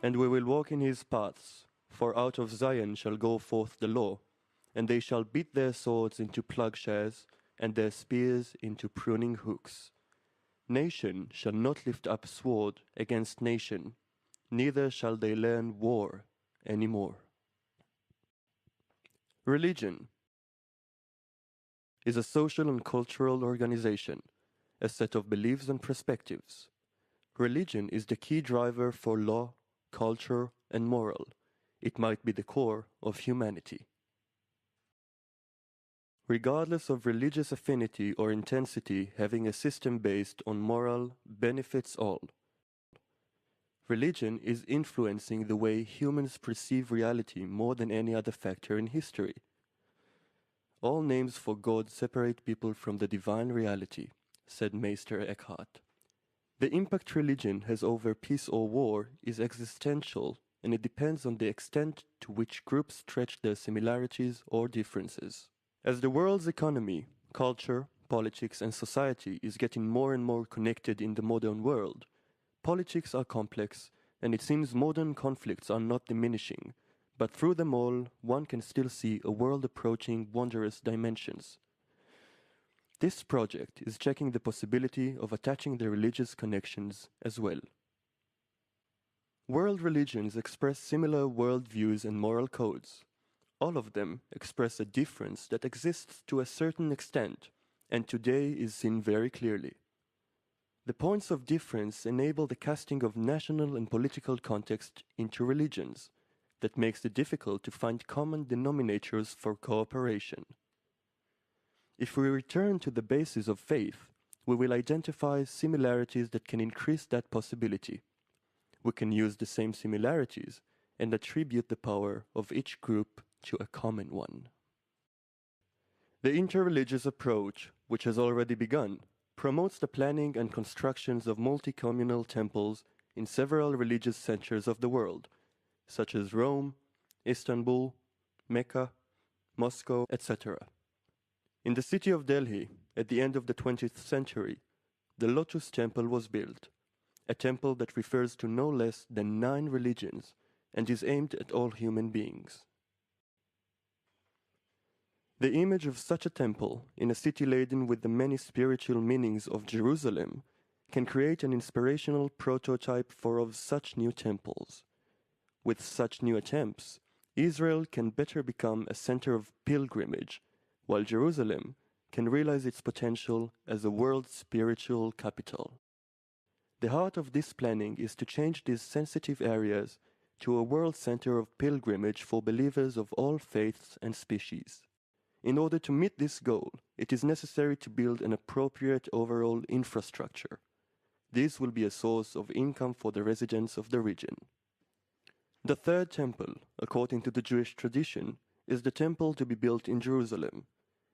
And we will walk in his paths, for out of Zion shall go forth the law, and they shall beat their swords into plowshares, and their spears into pruning hooks. Nation shall not lift up sword against nation, neither shall they learn war any more. Religion is a social and cultural organization, a set of beliefs and perspectives. Religion is the key driver for law, culture, and moral. It might be the core of humanity. Regardless of religious affinity or intensity, having a system based on moral benefits all. Religion is influencing the way humans perceive reality more than any other factor in history. All names for God separate people from the divine reality, said Meister Eckhart. The impact religion has over peace or war is existential, and it depends on the extent to which groups stretch their similarities or differences. As the world's economy, culture, politics, and society is getting more and more connected in the modern world, politics are complex, and it seems modern conflicts are not diminishing, but through them all, one can still see a world approaching wondrous dimensions. This project is checking the possibility of attaching the religious connections as well. World religions express similar worldviews and moral codes. All of them express a difference that exists to a certain extent, and today is seen very clearly. The points of difference enable the casting of national and political context into religions, that makes it difficult to find common denominators for cooperation. If we return to the basis of faith, we will identify similarities that can increase that possibility. We can use the same similarities and attribute the power of each group to a common one. The interreligious approach, which has already begun, promotes the planning and constructions of multi-communal temples in several religious centers of the world, such as Rome, Istanbul, Mecca, Moscow, etc. In the city of Delhi, at the end of the 20th century, the Lotus Temple was built, a temple that refers to no less than 9 religions and is aimed at all human beings. The image of such a temple, in a city laden with the many spiritual meanings of Jerusalem, can create an inspirational prototype for of such new temples. With such new attempts, Israel can better become a center of pilgrimage, while Jerusalem can realize its potential as a world spiritual capital. The heart of this planning is to change these sensitive areas to a world center of pilgrimage for believers of all faiths and species. In order to meet this goal, it is necessary to build an appropriate overall infrastructure. This will be a source of income for the residents of the region. The third temple, according to the Jewish tradition, is the temple to be built in Jerusalem.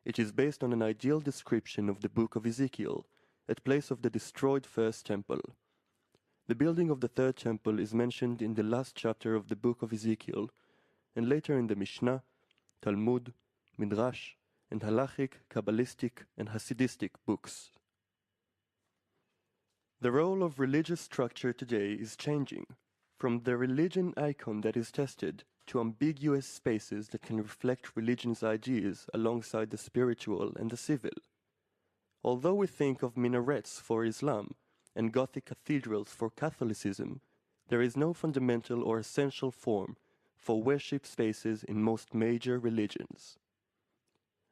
It is based on an ideal description of the book of Ezekiel, at place of the destroyed first temple. The building of the third temple is mentioned in the last chapter of the book of Ezekiel, and later in the Mishnah, Talmud, Midrash, and halachic, Kabbalistic, and Hasidistic books. The role of religious structure today is changing, from the religion icon that is tested to ambiguous spaces that can reflect religion's ideas alongside the spiritual and the civil. Although we think of minarets for Islam and Gothic cathedrals for Catholicism, there is no fundamental or essential form for worship spaces in most major religions.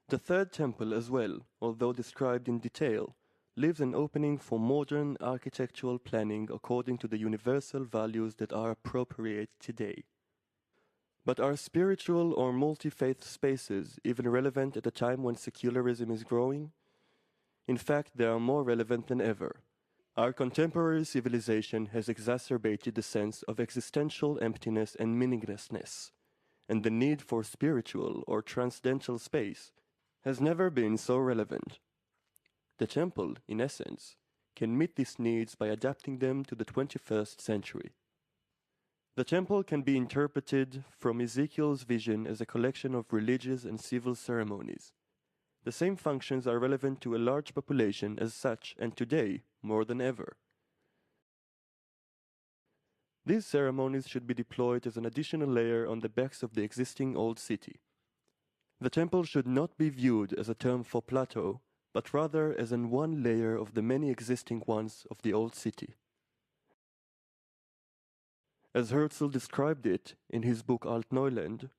The third temple as well, although described in detail, leaves an opening for modern architectural planning according to the universal values that are appropriate today. But are spiritual or multi-faith spaces even relevant at a time when secularism is growing? In fact, they are more relevant than ever. Our contemporary civilization has exacerbated the sense of existential emptiness and meaninglessness, and the need for spiritual or transcendental space has never been so relevant. The temple, in essence, can meet these needs by adapting them to the 21st century. The temple can be interpreted from Ezekiel's vision as a collection of religious and civil ceremonies. The same functions are relevant to a large population as such, and today, more than ever. These ceremonies should be deployed as an additional layer on the backs of the existing old city. The temple should not be viewed as a term for plateau, but rather as an one layer of the many existing ones of the old city. As Herzl described it in his book Altneuland,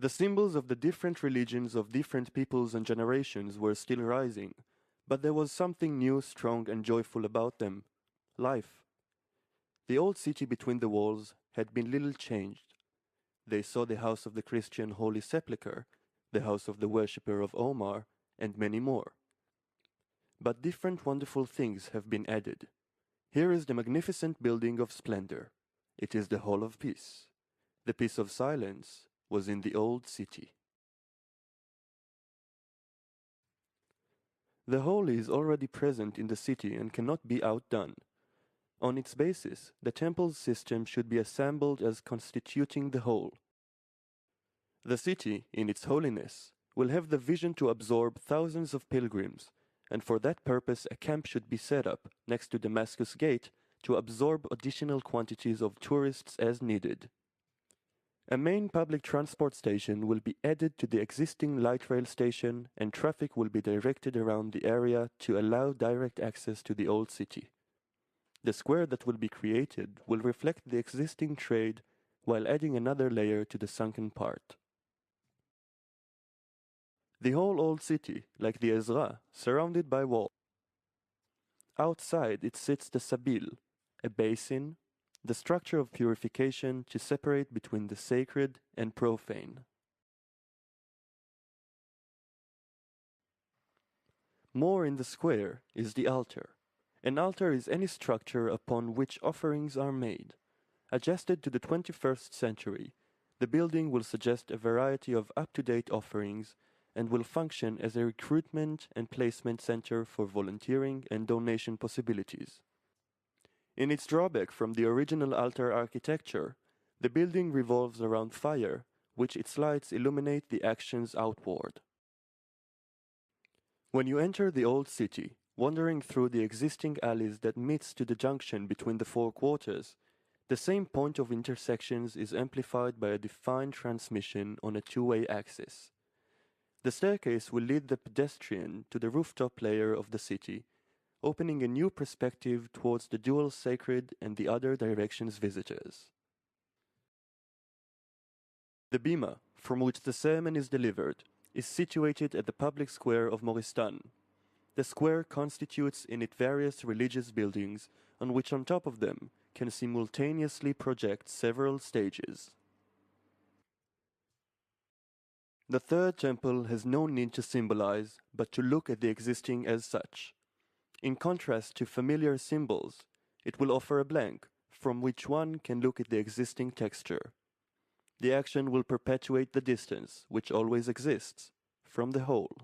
the symbols of the different religions of different peoples and generations were still rising, but there was something new, strong, and joyful about them: life. The old city between the walls had been little changed. They saw the house of the Christian Holy Sepulchre, the house of the worshipper of Omar, and many more. But different wonderful things have been added. Here is the magnificent building of splendor. It is the Hall of Peace. The peace of silence was in the old city. The whole is already present in the city and cannot be outdone. On its basis, the temple's system should be assembled as constituting the whole. The city, in its holiness, will have the vision to absorb thousands of pilgrims, and for that purpose a camp should be set up next to Damascus Gate to absorb additional quantities of tourists as needed. A main public transport station will be added to the existing light rail station, and traffic will be directed around the area to allow direct access to the old city. The square that will be created will reflect the existing trade while adding another layer to the sunken part. The whole old city, like the Ezra, surrounded by walls. Outside it sits the Sabil, a basin, the structure of purification to separate between the sacred and profane. More in the square is the altar. An altar is any structure upon which offerings are made. Adjusted to the 21st century, the building will suggest a variety of up-to-date offerings and will function as a recruitment and placement center for volunteering and donation possibilities. In its drawback from the original altar architecture, the building revolves around fire, which its lights illuminate the actions outward. When you enter the old city, wandering through the existing alleys that meets to the junction between the four quarters, the same point of intersections is amplified by a defined transmission on a two-way axis. The staircase will lead the pedestrian to the rooftop layer of the city, opening a new perspective towards the dual sacred and the other directions visitors. The bima, from which the sermon is delivered, is situated at the public square of Moristan. The square constitutes in it various religious buildings, on which on top of them can simultaneously project several stages. The third temple has no need to symbolize, but to look at the existing as such. In contrast to familiar symbols, it will offer a blank, from which one can look at the existing texture. The action will perpetuate the distance, which always exists, from the whole.